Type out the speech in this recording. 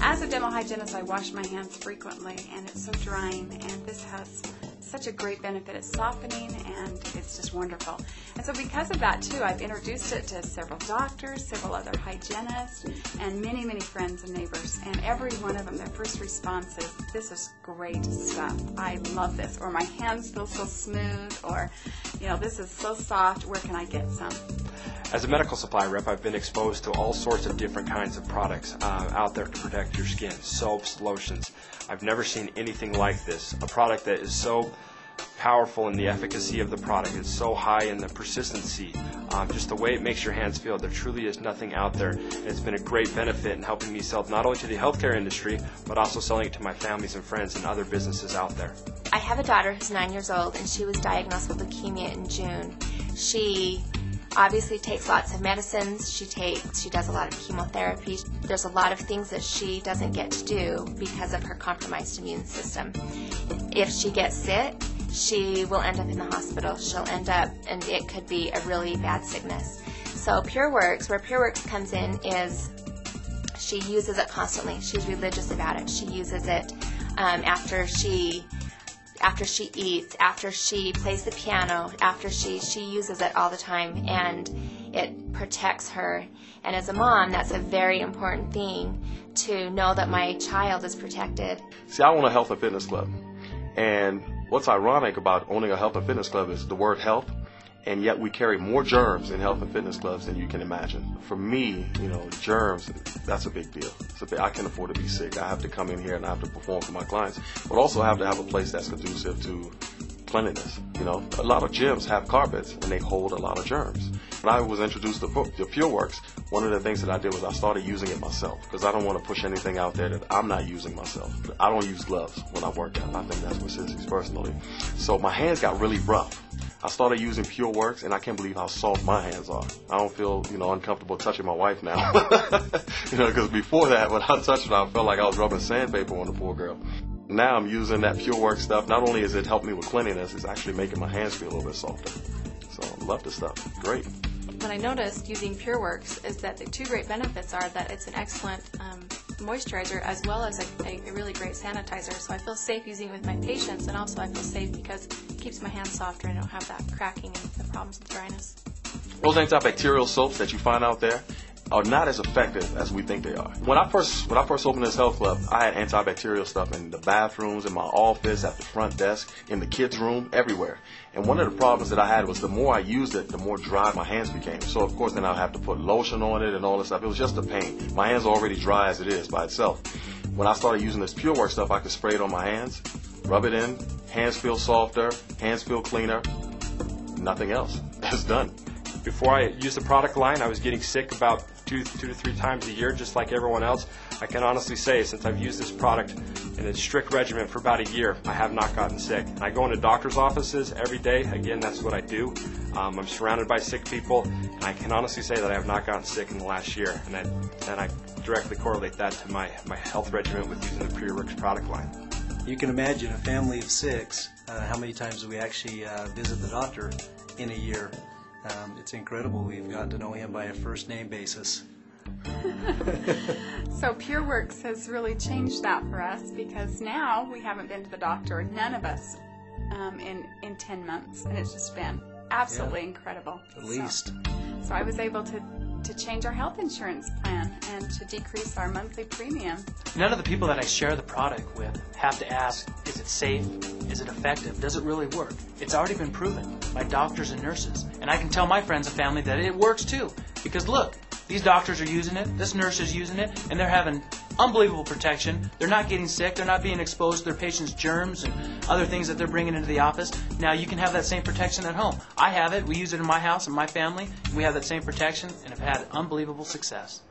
As a dental hygienist, I wash my hands frequently, and it's so drying, and this has such a great benefit. It's softening, and it's just wonderful. And so because of that, too, I've introduced it to several doctors, several other hygienists, and many, many friends and neighbors. And every one of them, their first response is, this is great stuff. I love this. Or my hands feel so smooth, or, you know, this is so soft. Where can I get some? As a medical supply rep, I've been exposed to all sorts of different kinds of products out there to protect your skin. Soaps, lotions. I've never seen anything like this. A product that is so powerful in the efficacy of the product. It's so high in the persistency. Just the way it makes your hands feel. There truly is nothing out there. And it's been a great benefit in helping me sell not only to the healthcare industry, but also selling it to my families and friends and other businesses out there. I have a daughter who's 9 years old, and she was diagnosed with leukemia in June. She obviously takes lots of medicines. She does a lot of chemotherapy. There's a lot of things that she doesn't get to do because of her compromised immune system. If she gets sick, she will end up in the hospital. She'll end up, and it could be a really bad sickness. So PureWorks, where PureWorks comes in, is she uses it constantly. She's religious about it. She uses it after she eats, after she plays the piano, after she uses it all the time, and it protects her. And as a mom, that's a very important thing, to know that my child is protected. See, I own a health and fitness club, and what's ironic about owning a health and fitness club is the word health, and yet we carry more germs in health and fitness clubs than you can imagine. For me, you know, germs, that's a big deal. I can't afford to be sick. I have to come in here and I have to perform for my clients, but also have to have a place that's conducive to cleanliness. You know, a lot of gyms have carpets and they hold a lot of germs. When I was introduced to PureWorks, one of the things that I did was I started using it myself, because I don't want to push anything out there that I'm not using myself. I don't use gloves when I work out. I think that's for sissies personally. So my hands got really rough. I started using PureWorks, and I can't believe how soft my hands are. I don't feel, uncomfortable touching my wife now. Because before that, when I touched her, I felt like I was rubbing sandpaper on the poor girl. Now I'm using that PureWorks stuff. Not only is it helping me with cleanliness, it's actually making my hands feel a little bit softer. So I love this stuff. Great. What I noticed using PureWorks is that the two great benefits are that it's an excellent moisturizer as well as a really great sanitizer. So I feel safe using it with my patients, and also I feel safe because it keeps my hands softer and I don't have that cracking and the problems with dryness. Those antibacterial soaps that you find out there are not as effective as we think they are. When I first opened this health club, I had antibacterial stuff in the bathrooms, in my office, at the front desk, in the kids' room, everywhere. And one of the problems that I had was the more I used it, the more dry my hands became. So of course then I'd have to put lotion on it and all this stuff. It was just a pain. My hands are already dry as it is by itself. When I started using this PureWorks stuff, I could spray it on my hands, rub it in, hands feel softer, hands feel cleaner, nothing else. It's done. Before I used the product line, I was getting sick about two to three times a year, just like everyone else. I can honestly say, since I've used this product in a strict regimen for about a year, I have not gotten sick. I go into doctor's offices every day. Again, that's what I do. I'm surrounded by sick people, and I can honestly say that I have not gotten sick in the last year. And I directly correlate that to my health regimen with using the PureWorks product line. You can imagine a family of six, how many times do we actually visit the doctor in a year. It's incredible. We've gotten to know him by a first name basis. So PureWorks has really changed that for us, because now we haven't been to the doctor, none of us, in 10 months, and it's just been absolutely incredible. At least. So I was able to change our health insurance plan and to decrease our monthly premium. None of the people that I share the product with have to ask, is it safe? Is it effective? Does it really work? It's already been proven by doctors and nurses. And I can tell my friends and family that it works too. Because look, these doctors are using it, this nurse is using it, and they're having unbelievable protection. They're not getting sick. They're not being exposed to their patients' germs and other things that they're bringing into the office. Now you can have that same protection at home. I have it. We use it in my house and my family. We have that same protection and have had unbelievable success.